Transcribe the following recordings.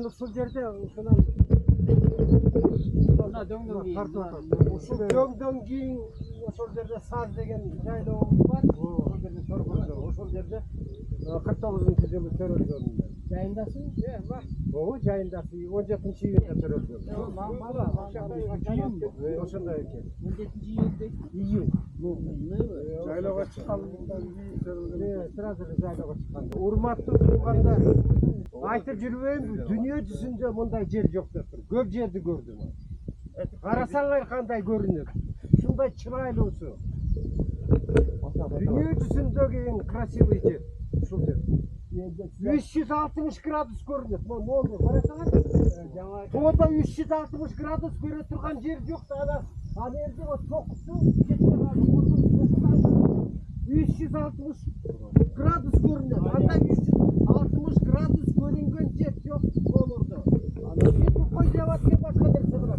мен ушул жерде ушунан ушул дөңдөн кийин ошол жерде Саз деген жайлообуз бар. Ошол жерде төркөмдө. Ошол жерде 49-жылы төрөлгөн. Жайындасың? Бар. Ого, жайындасы 17-июнда төрөлгөн. Ошондой экен. 17-июнда. Июнь. Жайлоого чыккандан кийин төрөлгөн. Сразу жайлоого чыкканда. Урматтуу туугандар, айтып жүрбөйүнбү? Дүйнө жүзүндө мындай жер жок деп тур. Көп жерди көрдүм. Карасаңар кандай көрүнөт. Ушундай чырайлуусу. Дүйнө жүзүндөгү эң красивый жер. Ушул жер. 360 градус көрүнөт. Могу карасаңар. Тоодо 360 градус көрө турган жер жок да. Аны жерде вот токусу 360 градус көрүнөт. Анда 360 градус көрүнгөн жер жок Комордо. Кой жабатке башка нерсе бар.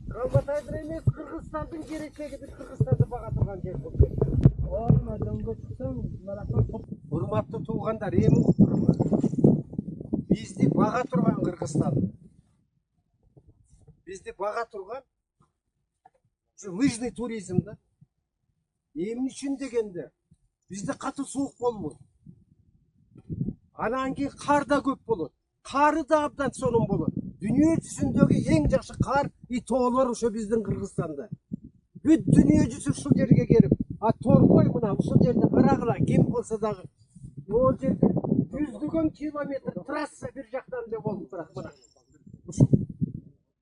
Калбатайдыр эмес, Кыргызстандын келечеги, биз Кыргызстанды бага турган жер бул жер. Дөңгө чыксаң, урматтуу туугандар, эми уктурмун. Бизди бага турган Кыргызстан. Бизди бага турган лыжный туризм да. Эмне үчүн дегенде, бизде катуу суук болбойт. Анан кийин кар да көп болот. Кары да абдан сонун болот. Дүйнө жүзүндөгү эң жакшы кар и тоолор ошо биздин Кыргызстанда. Бүт дүйнө жүзү ушул жерге келип, торбой мына ушул жерде карагыла, кем болсо дагы. Ол жерде жүздөгөн километр трасса бир жактан эле болуп турат мына.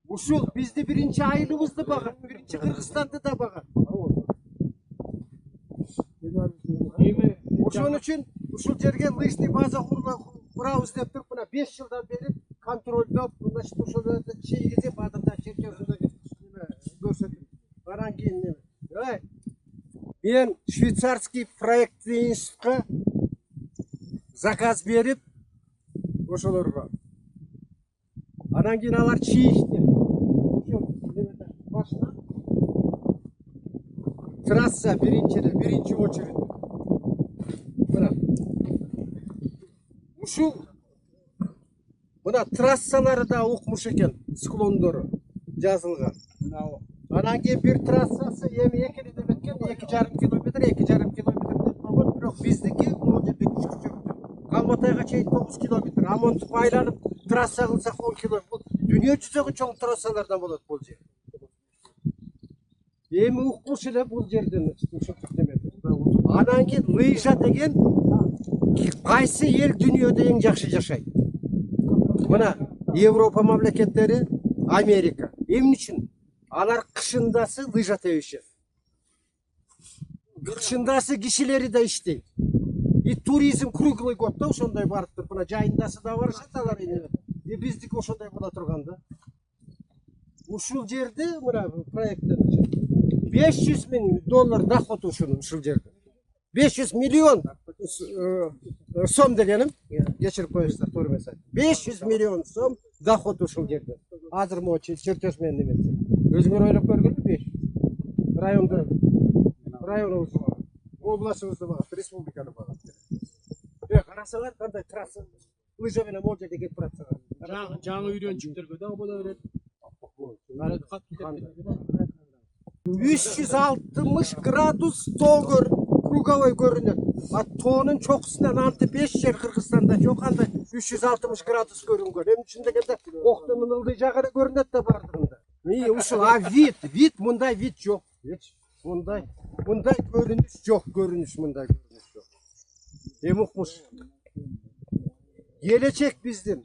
Ушул бизди биринчи айылыбызды багат, биринчи Кыргызстанды да багат. Ошон үчүн ушул жерге лыжный база курабыз деп туруп, мына 5 жылдан бери контролдоп, значит, ошол жерде чейгизип, адамдар черчесиндеги көрсөтүп. Анан кийин мен швейцарский проектный институтка заказ берип ошолорго. Анан кийин алар чийишти. Башына трасса биринчи очередь. Мына ушул мына трассалары да укмуш экен, склондору жазылган. Анан кийин бир трассасы эми экини деп эткен, 2,5 километр деп койгон, бирок биздики могу жерде күчкүчөк. Калбатайга чейин 9 километр. Амонтуп айланып трасса кылсак 10 километр. Дүйнө жүзүндөгү чоң трассалардан болот бул жер. Эми укмуш эле бул жерден ушинтип деметип. Анан кийин лыжа деген кайсы эл дүйнөдө эң жакшы жашайт? Мына Европа мамлекеттери, Америка. Эмне үчүн? Алар кышындасы лыжа тебишет. Кышындасы кишилери да иштейт. И туризм круглый год да ошондой барып туруп, мына жайындасы да барышат алар эне. И биздики ошондой боло турган да. Ушул жерде мына проекттен $500,000 доход ушул жерде. 500 миллион сом дегеним, кечирип коюңуздар, туура эмес айтып. 500 миллион сом доход ушул жерде. Азыр могу чертеж менен неметсе. Өзүңөр ойлоп көргүлбү 5? Районубузду багат, областыбызды багат, республиканы багат. Карасаңар кандай трасса лыжа менен могу жерде кетип баратсаңар. Жаңы үйрөнчүктөргө дагы боло берет. 360 градус тоо круговой көрүнөт. Тоонун чокусунан анты 5 жер Кыргызстанда жок, анда 360 градус көрүнгөн. Эмне үчүн дегенде Октонун ылдый жагы көрүнөт да бардыгында. Ушул вид мындай вид жок. Мындай көрүнүш жок, мындай көрүнүш жок. Эми укмуш. Келечек биздин.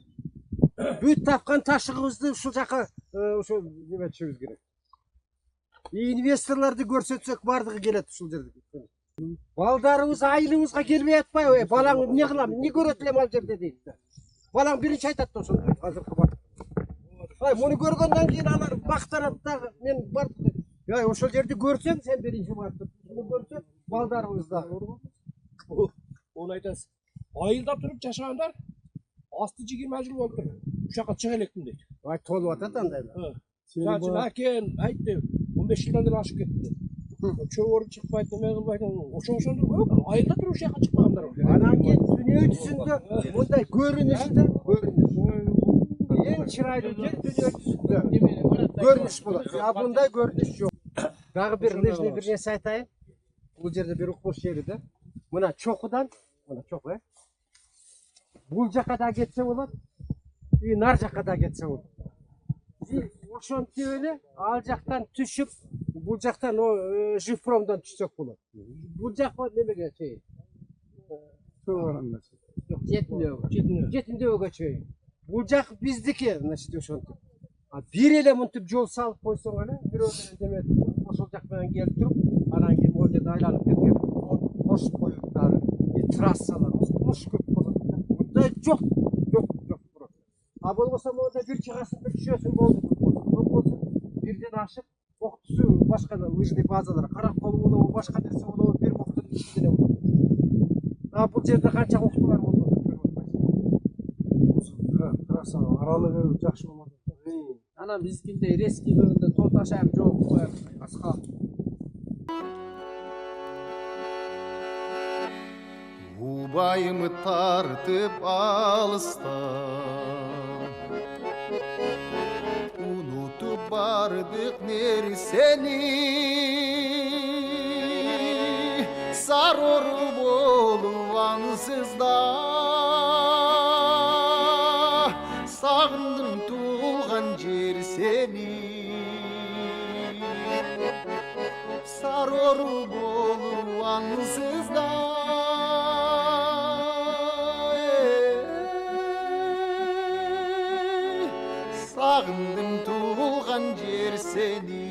Бүт тапкан ташыгыбызды ушул жака ошо неметишибиз керек. Инвесторлорду көрсөтсөк бардыгы келет ушул жерге. Балдарыбыз айылыбызга келбей атпайбы? Балаң эмне кылам, эмне көрөт элем ал жерде дейт да. Балаң биринчи айтат да ошондой азыркы бак. Муну көргөндөн кийин алар мактанат дагы, мен бардым. Ошол жерди көрсөң, сен биринчи барып, муну көрсөң, балдарыбыз дагы. Onu айтасыз. Айылда туруп жашагандар асты 20 жыл болуп тур. Ушакка чыга электим дейт. Толуп атат андайлар. Сен акен айтты 15 жылдан бери ашып кетти. Чөгөрүп чыкпайт, неме кылбайт. Ошондор көп. Айылда туруп ушакка чыкпагандар бар. Анан кийин дүнүйө жүзүндө мындай көрүнүштө эң чырайлуу жер дүнүйө жүзүндө көрүнүш болот. А мындай көрүнүш жок. Дагы бир лыжный бир нерсе айтайын. Бул жерде бир укмуш жери да. Мына чокудан, мына чоку, бул жака да кетсе болот, и нар жака да кетсе болот. И ошентип эле ал жактан түшүп, бул жактан Жифромдон түшсөк болот. Бул жакка немеге чейин. Жетимдөөгө чейин. Бул жак биздики, значит, ошентип. А бир эле мынтип жол салып койсоң эле, бирөөдөн деметип, ошол жак менен келип туруп, анан кийин могу жерде айланып кеткен кошуп коюп дагы трассалар укмуш көп болот. Мындай жок, жок просто. А болбосо монда бир чыгасың, бир түшөсүң болду. Болбосо бирден ашып, октусу башка лыжный базалар, каракол болобу, башка нерсе болобу, бир октун ичинде болот. А бул жерде канча октулар болду? Трасса аралыгы жакшы болмады. Анан биздикинде резкий бөлүндө тоо таш айып жооп коёт, аска. Убайымы тартып алыстан, унутуп бардык нерсени, сарору болуп ансызда, сагындым туулган жер сени, сарору болуп ансызда. Sağındım tuğulgan yer seni.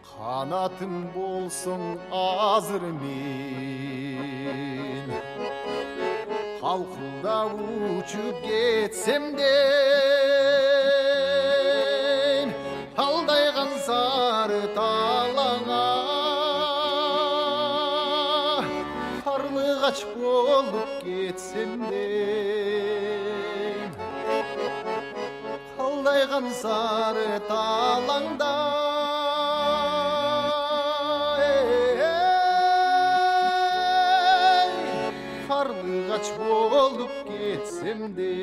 Kanatım bolsun azır men, halkılda uçup getsem de, aldaygan sarı talana, kaç bolup getsem de, kaldaygan sarı talanda, karlı kaç bolup getsem de.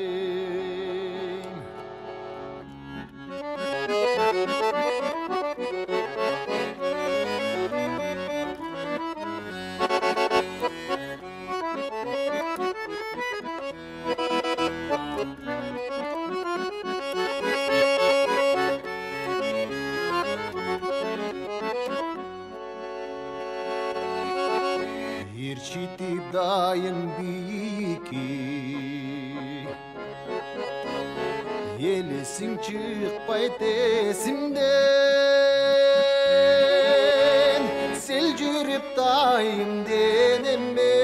Bir çitip dayın biki, yelisin çıkpayt esimden, sel жүрүп dayın deneme,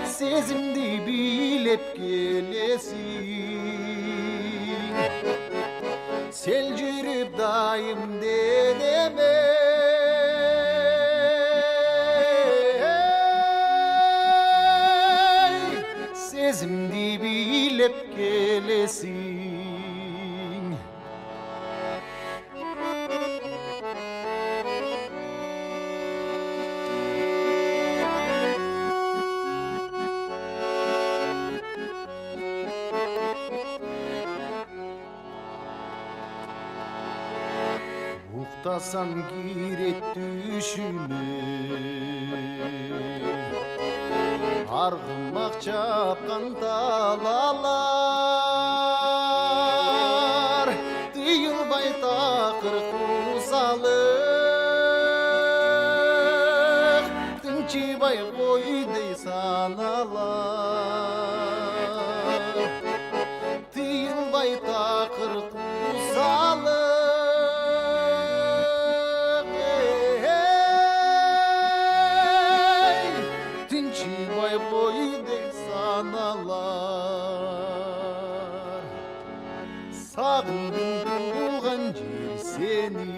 sezimdi bilep gelesin, sel жүрүp dayım deneme. Sezimdi bilep gelesin. Uktasam giret düşüme, argımak çapkan talalar, tıyılbay takır kusalık, tınçıbay koyday sanalar, tıyılbay takır kusalık. Sağındım tuğulgan yer seni.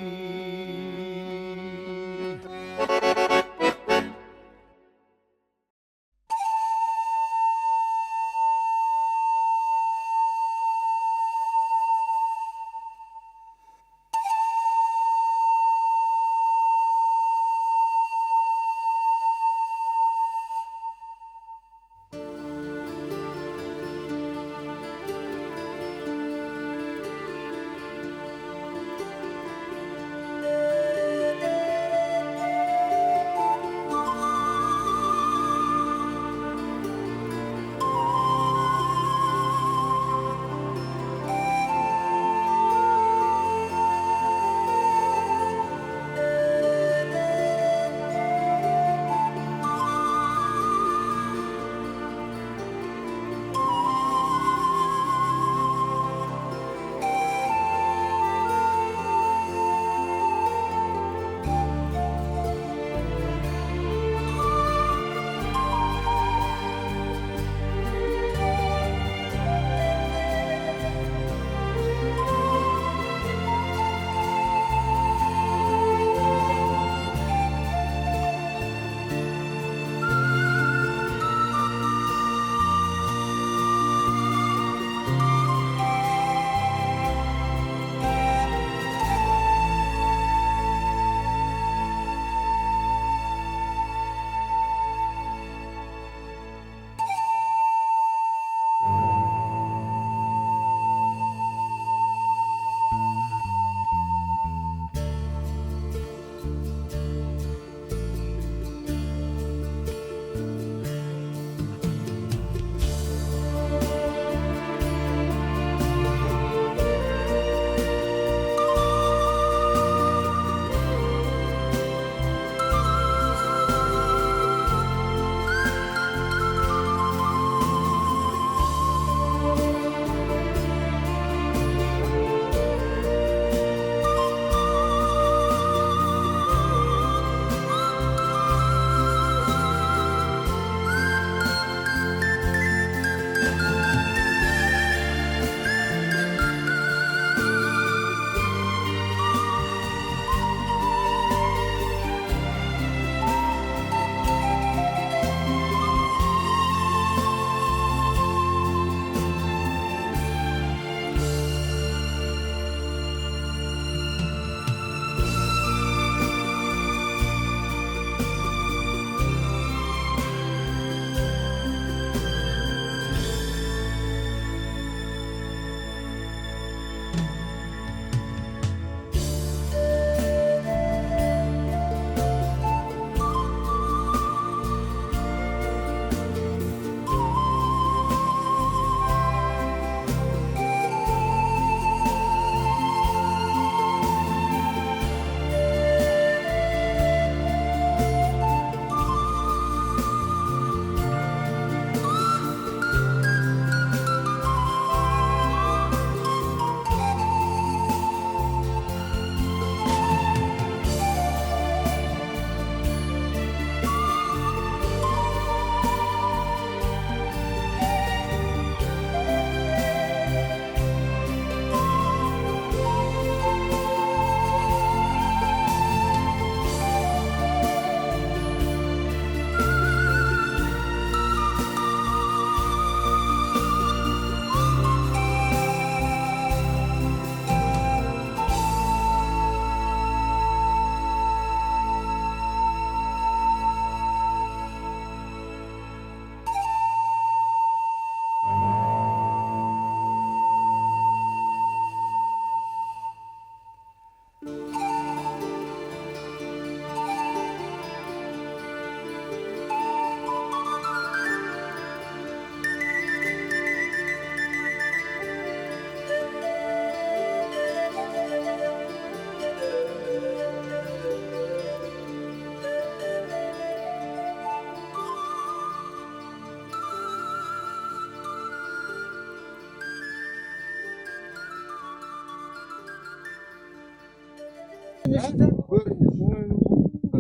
да көрүнүш.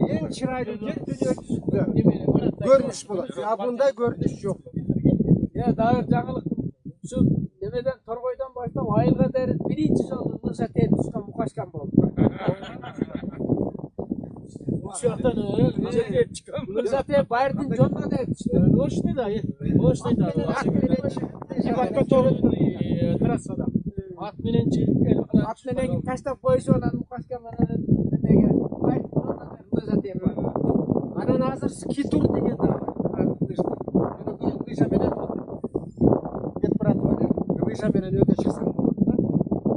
Эң чырайлуу жер дүйнө жүзүндө көрүнүш болот. А мындай көрүнүш жок. Дагы жаңылык. Şu nemeden Torgoy'dan başlap Ayılga deri birinci jolу lыжа тээп түшкөн Мукашкан болду. Uşaktan Lыжа тээп Байырдын жолуна тээп түштү. Оштой да. Оштой да. Ат толуп Трассада. Ат менен чыгып Ат менен таштап коюшуп анан Мукашкан менен немеге Байырдын жолуна тээп лыжа тээп бар. анан азыр скитур деген да бар. Лыжа менен кет барат эле. Лыжа менен өтө чыксаң болот да.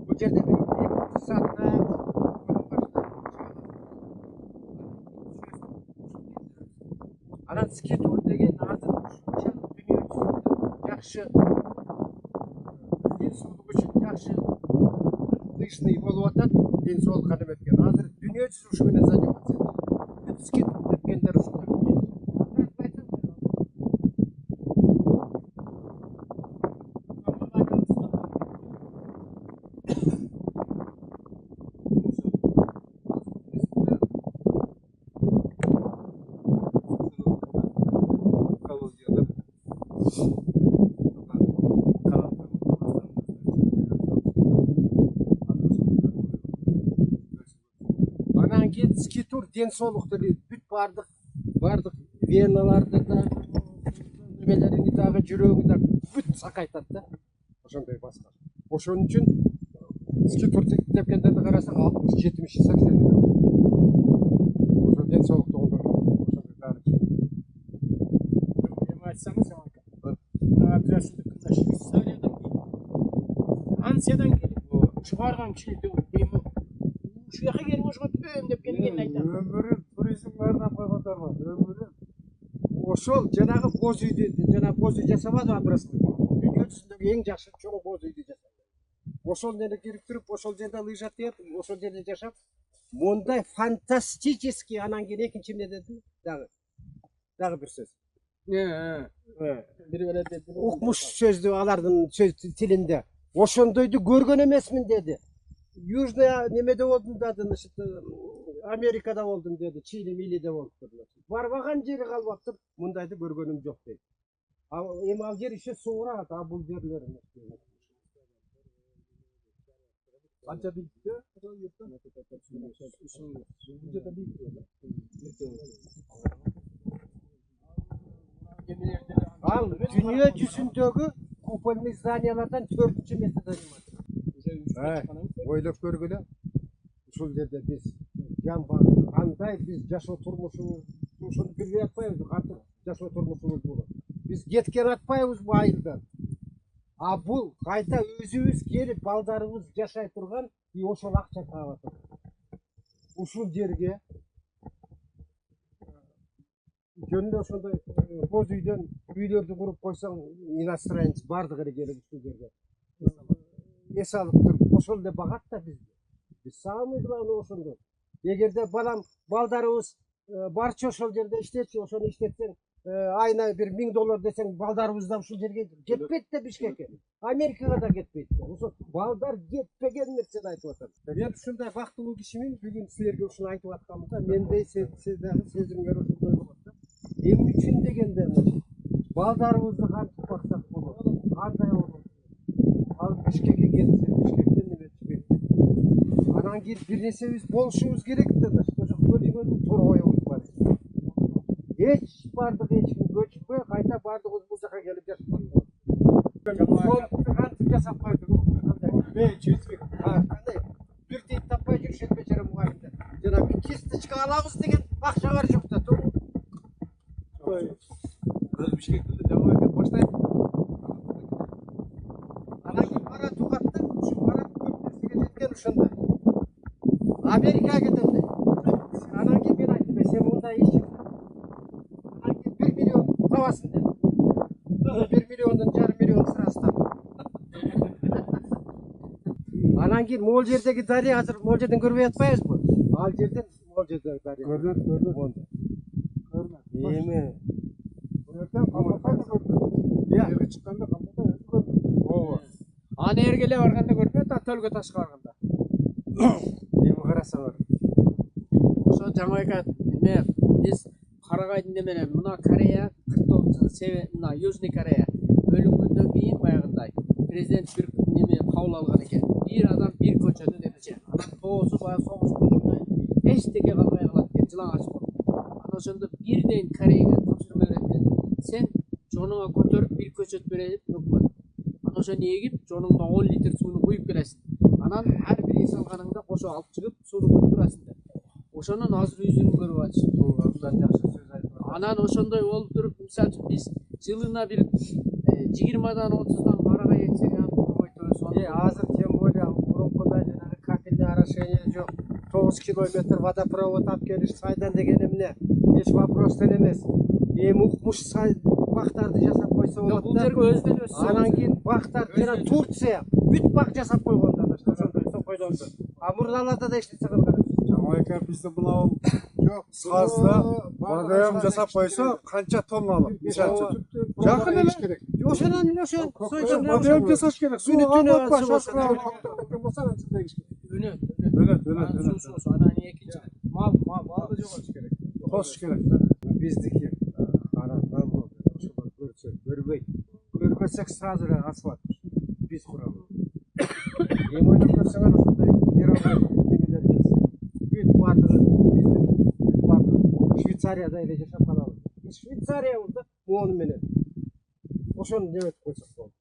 Бул жерде бир 2 саатта анан скитур деген азыр ушунча дүйнө жүзүндө жакшы денсаулык үчүн жакшы лыжный болуп атат. Денсаулыкка неметкен. Азыр дүйнө жүзү ушу менен заниматься этет. Скитур дегендер ушундай. Анан кийин скитур денсаулыкту бүт бардык веналарды да немелеринги дагы жүрөгү да бүт сакайтат да. Ошондой баскар. Ошон үчүн скитур тепкендерди карасаң 60, 70, 80. Ошо денсаулыкту ошондой баары. Эми айтсаңыз Аманка. Мына Абдырашидов Швейцариядан Франциядан келип чыгарган кишилердин эми ушу жака келип ошого түбөм деп келгенин айтат. Өмүрүн туризм баарына койгондар бар. Өмүрүн ошол жанагы боз үйдү, жана боз үй жасабады Абдырашидов. Дүйнө жүзүндөгү эң жакшы чоң боз үйдү жасады. Ошол жерге кирип туруп, ошол жерде лыжа тееп, ошол жерде жашап, мондай фантастический анан кийин экинчи эмне деди дагы бир сөз. Бир беле деп. Укмуш сөздү алардын сөз тилинде. Ошондойду көргөн эмесмин деди. Южная немеде болдум да, значит, Америкада болдум деди, Чили, Милиде болуптур. Барбаган жери калбаптыр, мындайды көргөнүм жок дейт. Эми ал жер еще суураат, а бул жерлер Anca bitti. Ал дүйнө жүзүндөгү купольный зданиялардан 4-чү месте занимает. Ойлоп көргүлө. Ушул жерде биз кандай биз жашоо турмушубуз ушуну билбей атпайбыз, кантип жашоо турмушубуз болот. Биз кеткен атпайбызбы айылдан. А бул кайта өзүбүз келип балдарыбыз жашай турган и ошол акча таап атат. Ушул жерге жөнүндө ошондой боз үйдөн үйлөрдү куруп койсоң, иностранец бардыгы эле келип ушул жерге эс алып туруп ошол эле багат да бизди. Биз самый главный ошондо. Эгерде балдарыбыз барчы ошол жерде иштечи, ошону иштетсең, айына бир $1000 десең, балдарыбыз да ушул жерге кетпейт да Бишкекке. Америкага да кетпейт. Ошо балдар жетпеген нерсени айтып атат. Мен ушундай бактылуу кишимин, бүгүн силерге ушуну айтып атканымда, мендей сезимдер ошондой болот да. Эмне үчүн дегенде, балдарыбызды кантип баксак болот? Кандай болот? Ал Бишкекке кетсе, Бишкектен неме түшпөйт. Анан кийин бир нерсебиз болушубуз керек да, ошо көчкөнүн торгоюбуз бар. Эч бардык эч ким көчпөй, кайта бардыгыбыз бул жака келип жашап. Кантип жасап койдук? Кандай? Бир тейт таппай жүрүшөт бечара мугалимдер. Жана кисточка алабыз деген акча бар жок да. Bişkek'te de devam edip başlayıp. Анан кийин бара тугаттан ушу барат көп нерсеге жеткен ушундай. Америкага кетем дейт. Анан кийин мен айттым, сен мындай иш жаса. Анан кийин 1 миллион табасың дедим. 1,5 миллион сразу таптым. Анан кийин могул жердеги дария азыр могул жерден көрбөй атпайбызбы? Ал жерден могул жердеги дария. Көрдүм. Эми Аны ергеле барганда көрмөйт, а төлгө ташка барганда. эми карасаңар. жаңа айтат эме биз карагайдын неменен мына Корея 49 мына Южный Корея бөлүнгөндөн кийин баягындай президент бир неме кабыл алган экен. Бир адам бир көчөдө демече. Анан тоосу баягы согуш көчөдө эчтеке калбай калат экен, жылаң ачып. Анан ошондо бирден Кореяга тапшырма берет экен. Сен жонуңа көтөрүп бир көчөт берет өкмөт. Анан ошону эгип, жонуңда 10 литр сууну куюп бересиң. Анан ар бир эс алганыңда кошо алып чыгып сууну куюп турасың деп. Ошонун азыр үзүнүн көрүп атышты. Абдан жакшы сөз айтып. Анан ошондой болуп туруп, мисалы үчүн биз жылына бир 20дан 30дан карагай эксек Азыр тем более мурункудай жанагы капельный орошение жок. 9 километр водопровод алып келиш сайдан деген эмне? Эч вопрос деле эмес. Эми укмуш бактарды жасап койсо болот. бул жерге өздөн өссө. Анан кийин бактар жана Турция бүт бак жасап койгондар ошондой сокойдон. А мурдаларда да эч нерсе кылган эмес. Жамайка бизде мынау жок сазда водоем жасап койсо канча тонналык мисалы үчүн жакын эле керек. Ошонун ошо сойдон Водоем жасаш керек. Сууну алып башка Өнөт. Анан экинчи малды жоготуш керек. Тосуш керек. Биздики анан ошолор көрсө көрбөйт. Көрбөсөк сразу эле асфальт. Биз курабыз. Эми ойлоп көрсөңөр ошондой немелер бүт баардыгы биздин баардыгы Швейцарияда эле жашап калабыз. Биз Швейцариябыз да мону менен. Ошону неметип койсок болот.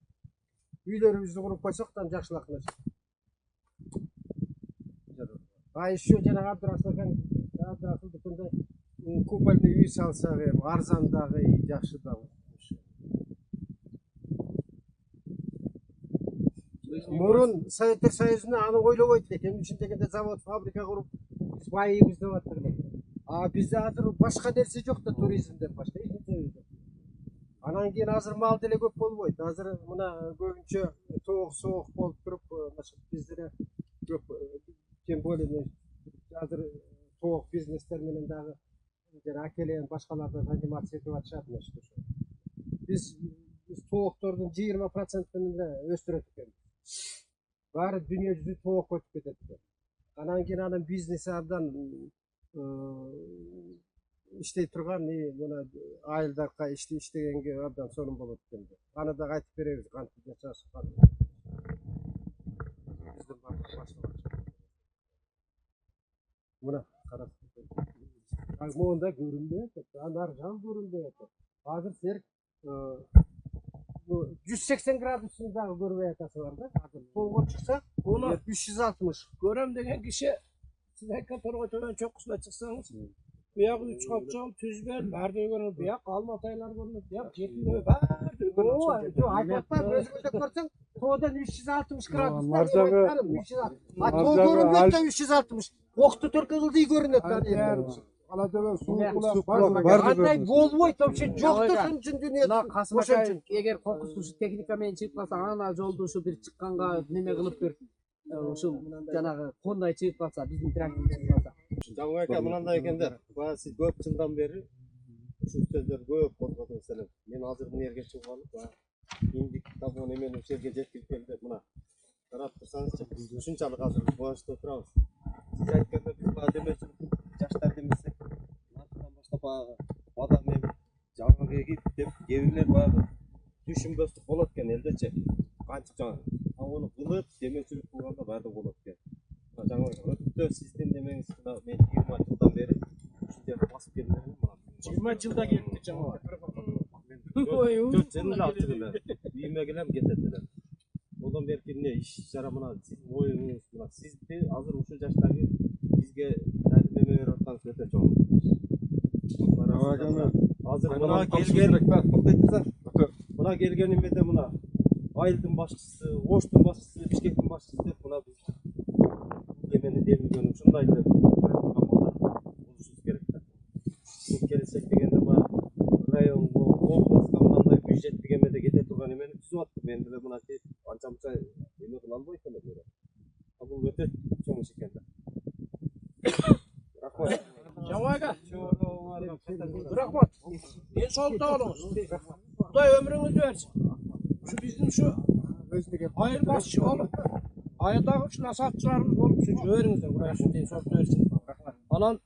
Үйлөрүбүздү куруп койсок да жакшылак нерсе. А еще жанагы Абдрасулдукундай купольный үй салсак эми арзан дагы жакшы дагы. Мурун Советтер Союзунда аны ойлобойт экен. Эмне үчүн дегенде завод, фабрика куруп байыбыз деп аттык эле. А бизде азыр башка нерсе жок да туризмден башка эч нерсе жок. Анан кийин азыр мал деле көп болбойт. Азыр мына көбүнчө соок болуп туруп, бизде көп тем более азыр тоок бизнестер менен дагы жана акелен башкаларда заниматься этип атышат нечто. Биз тооктордун 20%-ын эле өстүрөт экен. Баары дүйнө жүзү тоок өтүп кетет экен. Анан кийин анын бизнеси абдан иштей турган мына айылдарга иштегенге абдан сонун болот экен. Аны да айтып беребиз, кантип жашашкан. Мына карап. Монда көрүнбөйт, анар жан көрүнбөйт. Азыр сер 180 градусын дагы көрбөй атасыңар да. Азыр толго чыкса, 360. Көрөм деген киши сиз айткан торгой төбөнүн чокусуна чыксаңыз, буягы 3 капчал, түзбел, баарды көрүнөт, буяк алматайлар көрүнөт, буяк жетилөө баарды көрүнөт. Жок, айтпа, өзүңүздө көрсөң, тоодон 360 градус. Ар жагы А тоо көрүнбөйт да 360. Окту төркө кылдый көрүнөт да. ала төбө суу Кандай болбойт, вообще жок да ошон үчүн дүйнөдө. Ошон эгер кокустушу техника менен чыгып калса, ана жолду ушу бир чыкканга неме кылып бир ушул жанагы кондай чыгып калса, биздин трактор чыгып калса. Жаңа айка мынандай экендер. Баа сиз көп жылдан бери ушул сөздөр көп козгодуңуз эле. Мен азыр мына жерге чыгып алып, индик табон эмени ушул жерге жеткирип келди. Мына карап турсаңызчы, ушунчалык азыр кубанычта турабыз. Сиз айткандай биз баа демечү жаштар демесек, мындан баштап баягы бадам егип, жаңы эгип деп кээ баягы түшүнбөстүк болот экен элдечи. Кантип жаңы аны кылып демечүлүк кылганда баардыгы болот экен. Жаңа өтө сиздин демеңиз мына мен 20 жылдан бери ушул жерге басып келдим. 20 жылда кетти жаңа. Ой, 4 жыл алты эле. Үйүмө келем кетет эле. Одан бери эмне иш чара мына сиздин оюңуз мына сизди азыр ушул жаштагы бизге тәлим берип атканыңыз өтө чоң. Азыр мына келген мына келген эмеде мына айылдын башчысы, Оштун башчысы, Бишкектин башчысы деп мына биз эмени демилгөн ушундай эле болушубуз керек да. Бул келечек дегенде баягы районго, облуска мындай бюджеттик эмеде кете турган эмени түзүп аттык. Мен деле мына анча мынча эме кыла албайт элем. А бул өтө чоң иш экен да. Рахмат. Жаңа айка. Рахмат. Ден соолукта болуңуз. Кудай өмүрүңүздү берсин. Şu bizim şu ayır başçı olup ayırdaki şu nasatçılarımız olup şu öğrenizden buraya şu diye sohbet versin. Anan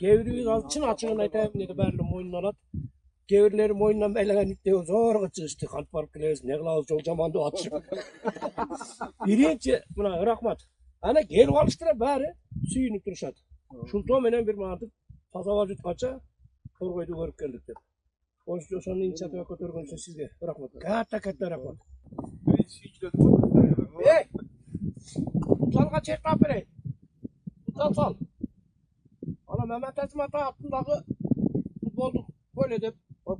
Kevriyi al, çın açığını aytayım dedi, bärli moyundan alat. Kevrileri moyundan beyleğen itti, zorga çıkıştı, kalp barıp kileriz, ne kılavuz, çok jamandı atışıp. Birinci, buna rahmat. Ana gelip alıştıra bari suyunu turuşat. Şulto menen bir mağadık, tasava jutkaça, Torgoydu görüp geldik dedi. Onun inisiyativa kötörgөн için sizge rahmat. Katta rahmat. Hey! Salga çekap vereyim. Sal. Ana Mehmet Esmat altındaki futboldu böyle de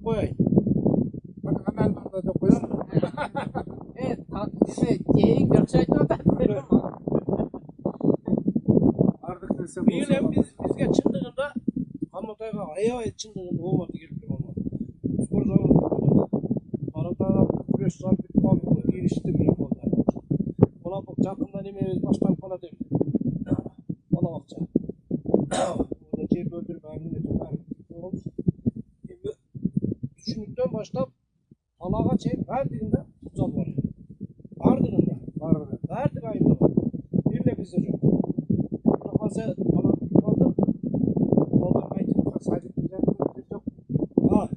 koyayım. Hemen burada da koyalım. Evet, bize C'yi gökseyden de. Artık desem Bir yıl bizge çıktığında Hamotay'a ayağı çıktığında olmadı girip olmadı. Spor zamanı Aratana güreş sabit kaldı. Girişti bile oldu. Ona bak çakımdan emeği baştan falan değil. Ona bakacağım. Burada cer böldürüp hamile olmuş. Düşündükten başta Allah'a verdiğinde tutsal var. Ardında. Verdik ayında var. Bir de bizde çok. Fazla bana kaldı. Oldu kaydı. Sadece güzel bir çok. Ha.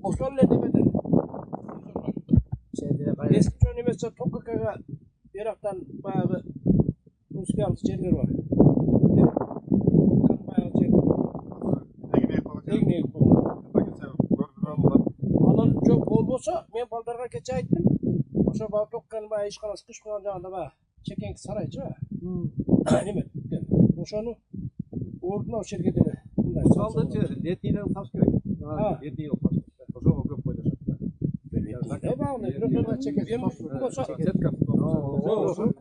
Osman ne demedi? Eski dönemde Topkapı'ya Irak'tan bayağı municipal yerler var. Bayağı Teknik bu. Alan çok olmasa men baldarga kecha aytdim. O'sha bal tokkan bayağı ish qilasiz, qish qo'yganda bayağı chekenki saraychi va. Nima? O'shani o'rnina o'sha yerga dedi. Bunday Saldachi letniydan tash kerak. Ha. Letniy yo'q tash. O'sha ko'p qo'yishadi. Ne bağlı? Röportaj çekeceğim.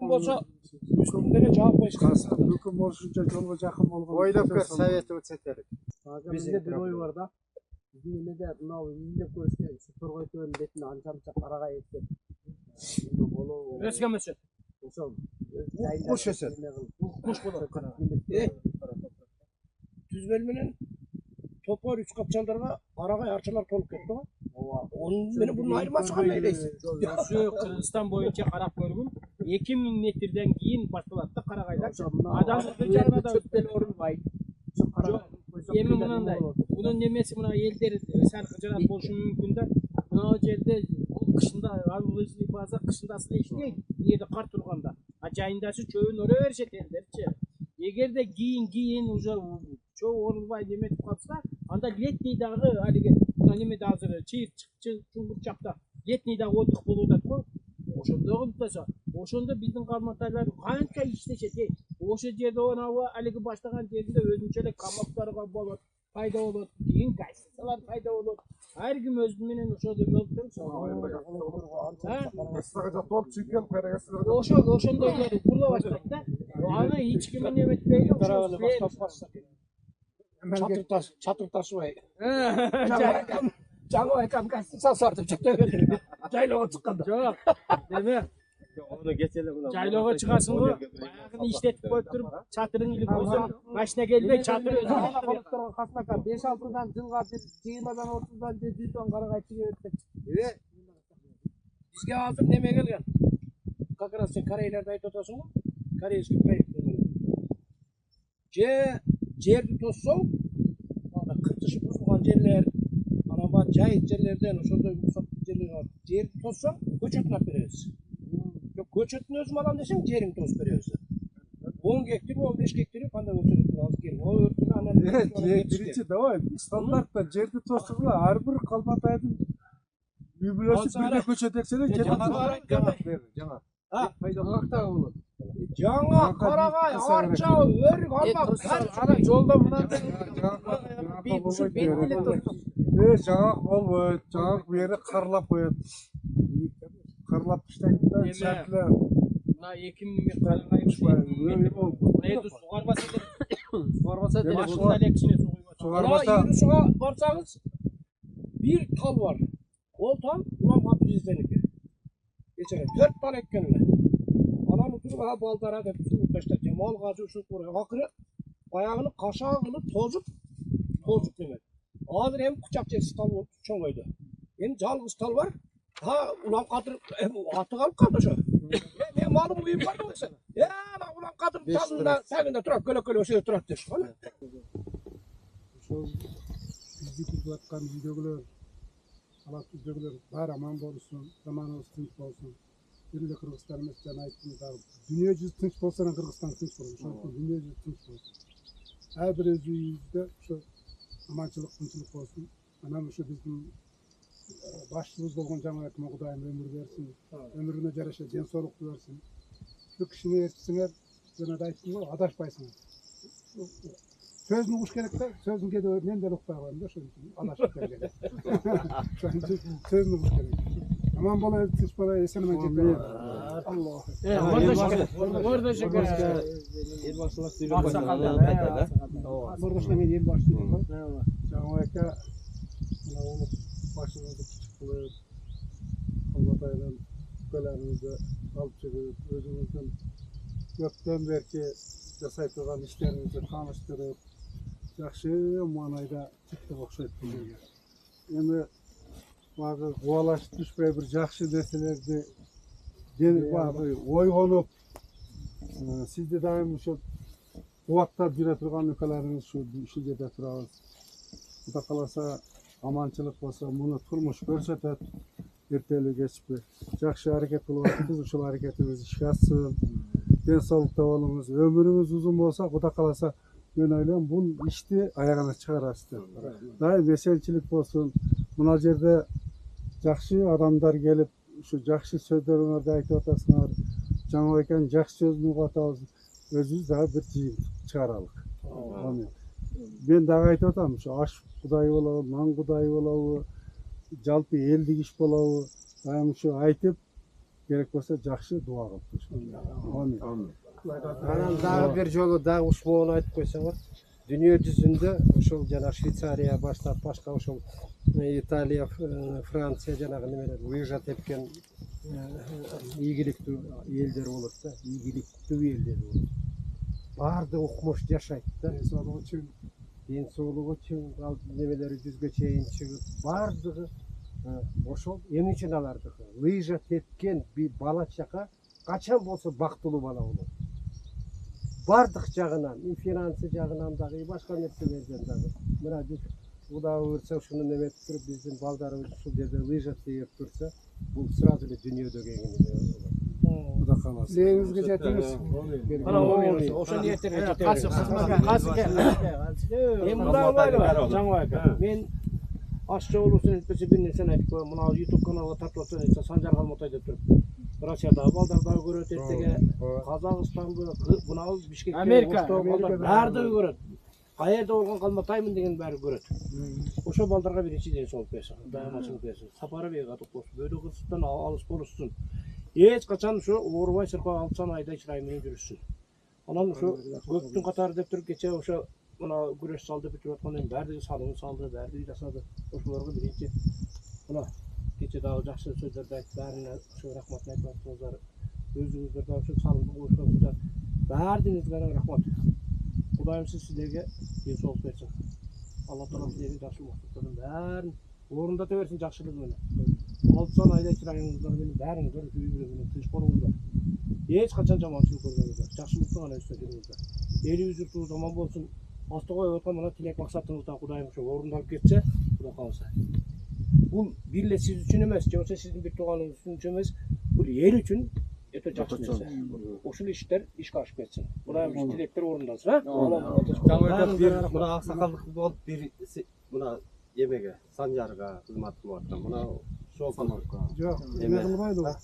Olsa üstünde cevap koyuş. Hüküm oluşunca yolga жақын болған. Ойлап көр, совет өтсетелік. Bizde bir oy var da. Bizim de mынау үйінде көрсеткен Торғай төбенің бетіне анша қарағай еткен. Өскенмесе. Ошол. Kuş ösет. Kuş болады. Түз бөлменен топар үч капчалдарга карагай арчалар толуп кетти го. Onun beni bunun ayırması kaldı öyleyse. Şu Kırgızistan boyunca karap görgüm 2000 metreden keyin başladı da karagaylar. Adam çöpten çöpten orunbay. Yemin mınандай. Bunun nemesi buna elleri sen kıcarat boluşu mümkün de. Buna o yerde kışında alışlı baza kışında aslı işleyip niyede kar turganda. Acayindaşı çöğün oraya verecek ellerçi. Eğer de giyin uza çoğu orunbay demet kalsa anda letniy dağı haligi неме азыр чуңгурчакта летнийда отдых болуп атат го. Ошондо кылса, ошондо биздин кармактайлар канча иштешет. Ошо жерде онабы алиги баштаган жеринде өзүнчө эле камактарга болот, пайда болот, кийин гайсалар пайда болот. Ар ким өзү менен ошондой болуп турат. Ошондой курула баштайт да. Аны эч ким неметпейли, çatır taşımayı. Canı aykan kaçtıysa sardım çatır. Cayloğa çıkkanda. Yok. Deme. Onu geçelim buna. Cayloğa çıkarsın bu. Ayağını işletip koyup durup çatırın ilip koysun. Başına gelmey çatır özü. 5-6'dan жылға 20'dan 30'dan 100'dan қарағай çıkıyor. Bizge hazır neme gelgen. Kakras sen Karaylar'da ayıt otasın mı? Karayüzgü proyekt. Cerdi tossong, ana kırtışı buzulgan yerler, ana cahit yerlerden, ошондой ruhsat yerler var. Cerdi tossong, köçötün ap bereriz. Köçötün özüm alam desem, cerin toz bereriz. 10 gektir, 15 gektir, kanda ötürütün alıp gelin. O örtünü analiz Birinci давай стандартта жерди тосугула ар бир калбатайдын үй бүлөсү бирге көчөт эксене жаңа Жаңақтағы болады. Жаңа қарағай, арча, өрік, алма, жолда мынандай жаңақ болбойт, жаңақ бу жерде карлап коет. Карлап таштайт да чаклы. Мына 2000 метр карагай болду. Сугарбаса деле. Сугарбаса деле. Машина элекчине Сугарбаса. Yürüsüne varsanız bir tal var. O tal, ulan batı bizdeniki. Geçen 4 tane ekkenle. Adam oturup ha baldara da bütün taşlar cemal gazı şu oraya akırı ayağını kaşağını tozup demek. Hazır hem bıçak çekisi tal oldu çoğuydu. Hem calgız tal var. Ha ulan katır atı kalıp kaldı şu. Ne malım uyum var mı sen? Ya ulan кадыр талында тагында турат, көлөкөлө ошо турат деп. ошол бизди күтүп аткан үйдөгүлөр, алак үйдөгүлөр баары аман болсун, заманыбыз тынч болсун. Бир эле Кыргызстан эмес, жана айттым дагы, дүйнө жүзү тынч болсо гана Кыргызстан тынч болот. Ошон үчүн дүйнө жүзү тынч болсун. Ар бир өз үйүбүздө ошо аманчылык, тынчылык болсун. Анан ошо биздин башчыбыз болгон Жаңыбек Кудайым өмүр берсин, өмүрүнө жараша ден соолукту берсин. Ошо кишини ээрчисиңер, жана да айттым го, адашпайсыңар. Сөзүн угуш керек да, сөзүн кээде мен деле укпай коем да, ошон үчүн адашып берген. Ошон үчүн сөзүн угуш керек. Аман болойлу, тынч болойлу, эсен аман жетелик. Аллах. Мурдашка эл башчылык Мурдашка мен ел башчылык. Жаңыбек ака мына улук башыбызды кичик кылып, Албатайдан өлкөлөрүбүздү алып чыгып, өзүңүздүн көптөн берки жасай турган иштериңизди тааныштырып, жакшы маанайда чыктык окшойт бизге. Эми багы кубалашып түшпөй бир жакшы нерселерди баягы ойгонуп, сизди дайым ошо кубаттап жүрө турган өлкөлөрүңүз ушул жерде турабыз. Кудай кааласа аманчылык болсо, муну турмуш көрсөтөт. Эртели кечпи жакшы аракет кылып атабыз, ушул аракетибиз ишке ашсын. Ден соолукта болуңуз, өмүрүңүз узун болсо, Кудай кааласа мен ойлойм бул ишти аягына чыгарасыз деп. Дайым эсенчилик болсун. Мына жерде жакшы адамдар келип, ушу жакшы сөздөрүңөрдү айтып атасыңар. Жаңыбек аканын жакшы сөзүн угуп атабыз. Өзүбүз дагы бир жыйын чыгаралык. Амин. Мен дагы айтып атам, ушу аш кудайы болобу, нан кудайы болобу, жалпы элдик иш болобу, дайым ушу айтып, керек болсо жакшы дуа кылып турушат. Амин. Анан дагы бир жолу дагы ушмоону айтып койсоңор, дүйнө жүзүндө ошол жана Швейцария баштап башка ошол Италия, Франция жанагы немелер лыжа тепкен ийгиликтүү элдер болот да, ийгиликтүү элдер болот. Баардыгы укмуш жашайт да. Ден соолугу чың, немелери жүзгө чейин чыгып, баардыгы ошол эмне үчүн алардыкы? Лыжа тепкен bir бала чака качан болсо бактылуу бала болот. Бардык жагынан, финансы жагынан дагы, башка нерселерден дагы. Мына биз Кудай буйрса ушуну неметип туруп, биздин балдарыбыз ушул жерде лыжа тееп турса, бул сразу эле дүйнөдөгү эң болот. Кудай кааласа. Легиңизге жетиңиз. Ana ошо ниеттерге жетели. Эми мындай болбойлу Жаңыбек ака. Мен аш жолусун этпесе бир нерсени айтып коем. Мына YouTube каналга тартып атса нече Санжар Калмотой деп туруп. Россиядагы балдар дагы көрөт эртеге. Казакстанды, мына Бишкекте, Америка, баардыгы көрөт. Каерде болгон калматаймын деген баары көрөт. Ошо балдарга биринчи ден соолук берсин. Кудай аманчылык берсин. Сапары бек атып болсун. Бөйдө кырсыктан алыс болушсун. Эч качан ошо оорубай сыркап алсан айдай чырай менен жүрүшсүн. Анан ошо көптүн катары деп туруп кече ошо мына күрөш салды бүтүп аткандан баардыгы салымын салды, баардыгы жасады. Ошолорго биринчи мына кече дагы жакшы сөздөрдү айтып, баарына ошо рахматын айтып аттыңыздар. Өзүңүздөр дагы ошо салымды коюшуңуздар. Баардыгыңызга рахмат. Кудайым сиздерге ден соолук берсин. Алла Таала сиздердин жакшы максаттарын баарын орундата берсин жакшылыгы менен. Алсан айдай чырайыңыздар менен баарыңыздар үй менен тынч болуңуздар. Эч качан жаманчылык көрбөңүздөр. Жакшылыктын гана үстүнө жүрүңүздөр. Элибиз журтубуз аман болсун. Асты коюп аткан мына тилек максатыңыздан Кудайым ошо орундалып кетсе, Кудай кааласа. Бул бир эле сиз үчүн эмес, же болбосо сиздин бир тууганыңыз үчүн эмес, бул эл үчүн өтө жакшы нерсе. Ошол иштер ишке ашып кетсин. Кудайым тилектер орундалсын, а? Жаңыбек бир мына аксакалдык болуп бир мына эмеге Санжарга кызмат кылып аткан. Мына ошол Жок, эме кылбайдыбы?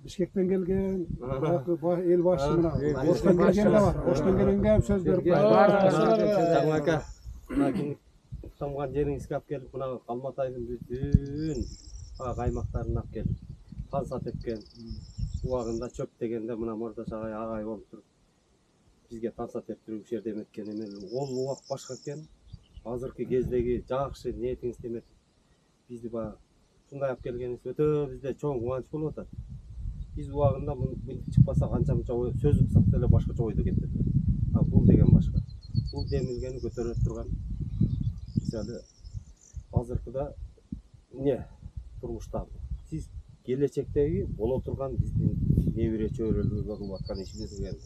Бишкектен келген, эл башчы мына Оштон келген да бар. Оштон келгенге ham сөз берип Жаңыбек ака, мына киник тамган жериңизге алып келип, мына Калматайдын бүтүн аймактарын алып келип, танса тепкен, убагында чөп дегенде мына Мордаш агай болуп туруп, бизге танса тептирип ушул жерде эметкен эмел. Ол убак башка экен. Азыркы кездеги жакшы ниетиңизди эметип, бизди баягы ушундай алып келгениңиз өтө бизде чоң кубаныч болуп атат. Биз убагында мынтип чыкпаса канча мынча сөз уксак деле башкача ойдо кетет. Бул деген башка. Бул демилгени көтөрүп турган. Мисалы азыркыда эмне турмушта сиз келечектеги боло турган биздин небере чөйрөлөргө кылып аткан ишибиз экен.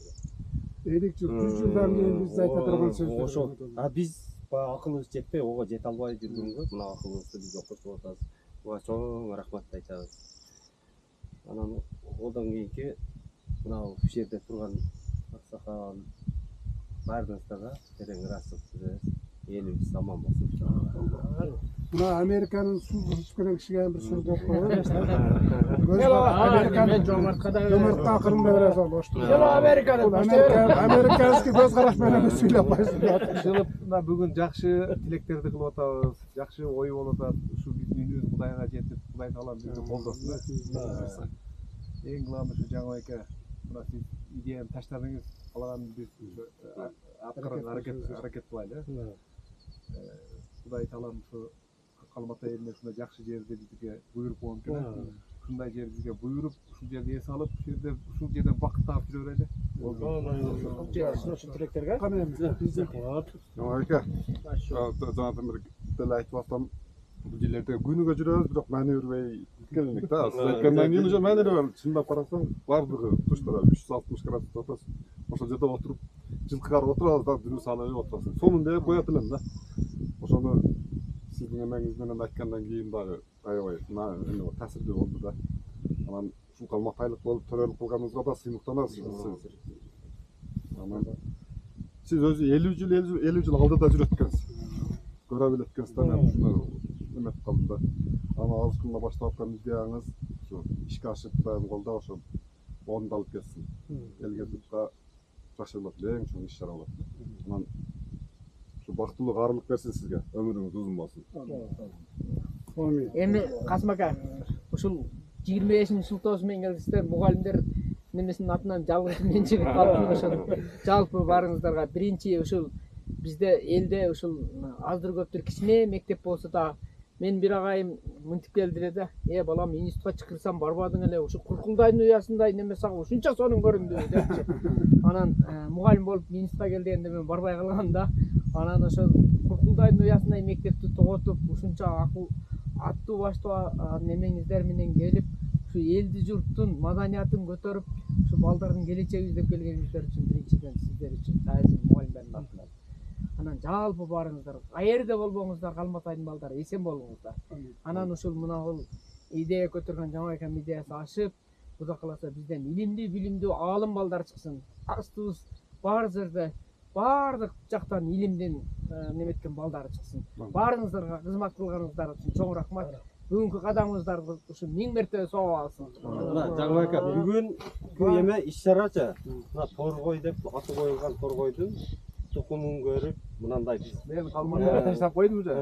50 жыл 100 жылдан кийин биз айта турган ошол. сөздөр. А биз баягы акылыбыз жетпей, ого жете албай жүргөнгө мына акылыбызды бизге кошуп атабыз. Буга чоң рахматты айтабыз. Анан одан кийинки мына ушул жерде турган аксакал баарыңыздарга терең ыраазычылык билдиребиз. Элибиз аман болсун. Мына Американын суу керек кишиге бир сөз деп коебуз. Мен жомарткада Жомартка акырында бере албаштыр. Американский көз караш менен сүйлөп койсун. Шылып мына бүгүн жакшы тилектерди кылып атабыз. Жакшы ой болуп атат. Ушу биздин үнүбүз Кудайга жетип, Кудай таалам бизди колдосун. Эң главный ушу жаңы байке мына сиз идеяны таштадыңыз. Калаган биз аткарганга аракет кылайлы. Кудай таалам ушу Калмата элине ушундай жакшы жерди бизге буйруп койгон экен. Ушундай жер бизге буйруп, ушул жерде эс алып, ушул жерден бакыт таап жүрө берели. Ушул тилектерге. Aka, zaten bir delight vastam bu jillerde günüge жүрөбүз, бирок мани өрбөй келмек да. Сызайкандан кийин уже мани өрбөй, чындап карасаң, бардыгы туштара 360 градус отасыз. Ошол жерде отуруп, жылкы карап отурабыз да, дүнү салып отурасың. Сонун деп коет элем да. Ошону сиздин эмеңиз менен айткандан кийин дагы аябай таасирдүү болду да. Анан ушул калматайлык болуп төрөлүк кылганыбызга да сыймыктанабыз. Анан сиз өзү 50 жыл алдыда жүрөт экенсиз. Көрө билет экенсиз да, мен ушуну эметип калдым да. Анан азыр күндө баштап аткан идеяңыз ушу ишке ашып дайым колдоп ошо орундалып кетсин. Элге журтка жакшы болот, эң чоң иш чара болот. Анан ушу бактылык арылык берсин сизге, өмүрүңүз узун болсун. Эми Касым ака, ушул 25-жыл толушу менен келиңиздер, мугалимдер немесинин атынан жалгыз мен чыгып калдым ошол. Жалпы барыңыздарга биринчи ушул бизде элде ушул аздыр көптүр кичине мектеп болсо да мен бир агайым мынтип келди эле да. Балам, институтка чакырсам барбадың эле, ушу Куркулдайдын уясындай неме сага ушунча сонун көрүндү депчи. Анан мугалим болуп институтка кел дегенде мен барбай калгам да. Анан ошол Куркулдайдын уясындай мектепти тоготуп, ушунча акыл аттуу баштоо немеңиздер менен келип, ушу элди журттун маданиятын көтөрүп, ушу балдардын келечеги издеп келгениңиздер үчүн биринчиден сиздер үчүн таазим мугалимдердин атынан. Анан жалпы барыңыздар, каерде болбоңуздар, Калматайдын балдары эсен болуңуздар. Анан ушул мына бул идея көтөргөн жаңы экем идеясы ашып, Кудай кааласа бизден илимдүү, билимдүү аалым балдар чыксын. Астыбыз бар жерде, бардык жактан илимдин неметкен балдары чыксын. Барыңыздарга кызмат кылганыңыздар үчүн чоң рахмат. Бүгүнкү кадамыңыздарды ушу 1000 мертебе соо алсын. Жаңы байке бүгүнкү эме иш чарачы мына торгой деп аты коюлган торгойдун тукумун көрүп, мынандай биз Мен Калматага таштап койдум же.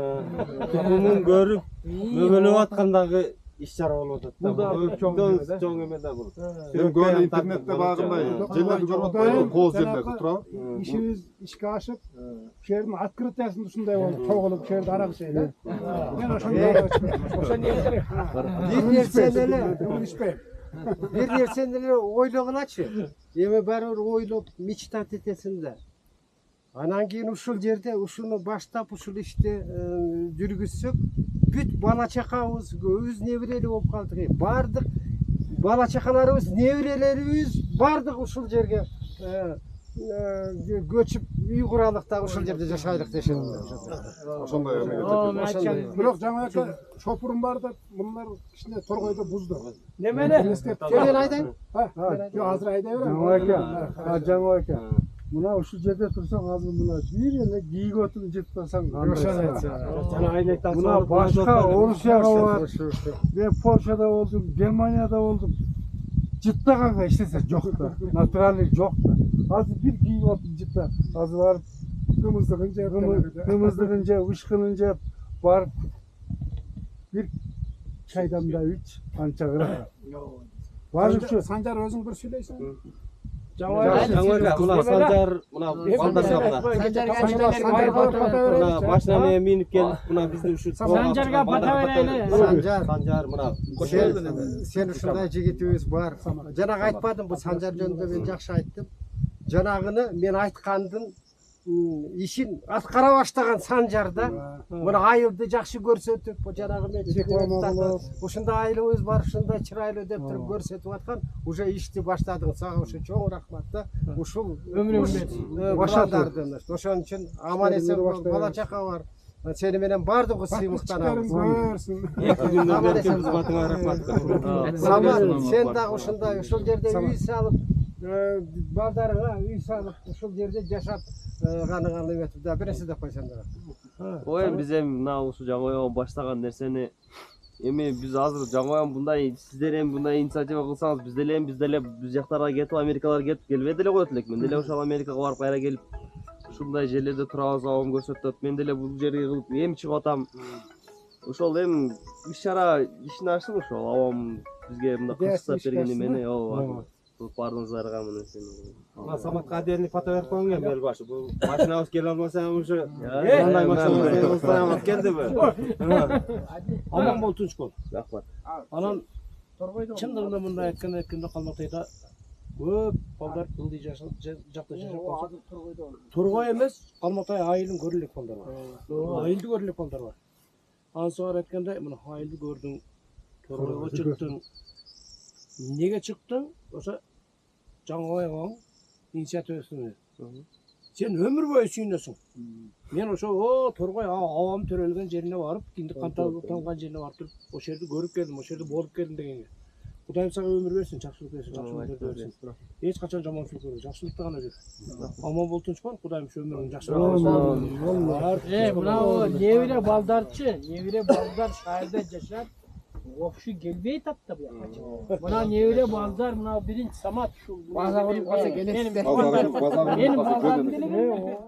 Тукумун көрүп, мөгөлөп аткандагы иш чара болуп атат. Бул да чоң эме да бул. Эми интернетте багындай жерлерди көрүп атпайбы, кооз жерлерди турабы? İşimiz işe aşıp şehrin открытиясында ушундай болуп тоголуп şehirde арак şey да. Мен Bir nersени эле ойлогулачы. Эми баары ойлоп мечтать этесиң да. Анан кийин ушул жерде ушуну баштап ушул ишти жүргүзсөк, бүт бала чакабыз өз неберели болуп калдык. Бардык бала чакаларыбыз, неберелерибиз бардык ушул жерге көчүп үй куралык да ушул жерде жашайлык дешем. Ошондой эме. Бирок жаңы шопурум бар деп мундар кичине торгойду бузду. Немени? Мен айтайын. Азыр айдай берем. Жаңы байке. Мына ушул жерде турсаң азыр мына бир эле кийик отун жеп турсаң Жана айнектен мына башка Орусияга бар. Мен Польшада болдум, Германияда болдум. Жыттаганга иштесе жок да. Натуральный жок да. Азыр бир кийик отун жытта. Азыр барып кымыздыгын жеп, ышкынын жеп барып бир чайдамда үч анча кыра. Барып Санжар өзүң бир сүйлөйсүң. Мына Санжар мына балдарга мына машинага минип келип, мына биздин ушу Санжарга бата берели. Санжар мына Сен ушундай жигитибиз бар. Жанагы айтпадым, бул Санжар жөнүндө мен жакшы айттым. Жанагыны мен айткандын ишин аткара баштаган Санжарда мына айылды жакшы көрсөтүп, жанагы мен ушундай айылыбыз бар, ушундай чырайлуу деп туруп көрсөтүп аткан, уже ишти баштадың. Сага ушу чоң рахмат да. Ушул өмүрүңдү баштардың. Ошон үчүн аман эсен бала чака бар. Сени менен бардыгы сыйлыктанабыз. 2 күндөн бери биз батыңа рахмат. Самат, сен дагы ушундай ушул жерде үй салып, балдарыңа үй салып, ушул жерде жашап ганыган эметип да берсе деп койсоң да. Ой, биз эми мына ушу жаңы баштаган нерсени эми биз азыр жаңы мындай сиздер эми мындай инициатива кылсаңыз биз деле биз жактарга кетип, Америкаларга кетип келбей деле коет элек. Мен деле ошол Америкага барып кайра келип ушундай жерлерде турабыз, абам көрсөтөт. Мен деле бул жерге кылып эми чыгып атам. Ошол эми иш-чара ишин аштым ошол. Абам бизге мындай кырсыктап берген эмени, ооба. Баарыңыздарга мына сени. Мына Саматка отдельный фото берип койгон эл башы. Бул машинабыз келе алмаса уже мындай машинабыз алып келдиби? Аман бол, тынч бол. Рахмат. Анан чындыгында мындай айтканда Калматайда көп балдар ылдый жакта жашап калса, Тургай эмес, Калматай айылын көрө элек балдар бар. Айылды көрө элек балдар бар. Ансыгар айткандай, мына айылды көрдүң, Тургайга чыктың. Неге чыктың? Ошо жаңыбайгаң инициативасы. Сен өмүр бою сүйүнөсүң. Мен ошо Тургай абам төрөлгөн жерине барып, киндик канталган жерине барып туруп, ошол жерди көрүп келдим, ошол жерде болуп келдим дегенге. Кудайым сага өмүр берсин, жакшылык берсин, жакшылык берсин. Эч качан жаманчылык көрбө, жакшылыкты гана бер. Аман бол, тынч бол, Кудайым ошо өмүрүң жакшыраак берсин. Мына небире балдарчы, небире балдар шаарда жашап, окшу келбей татты буяка. Мына небире балдар, мына биринчи Самат ушул. База болуп калса келесиз. Менин балдарым деле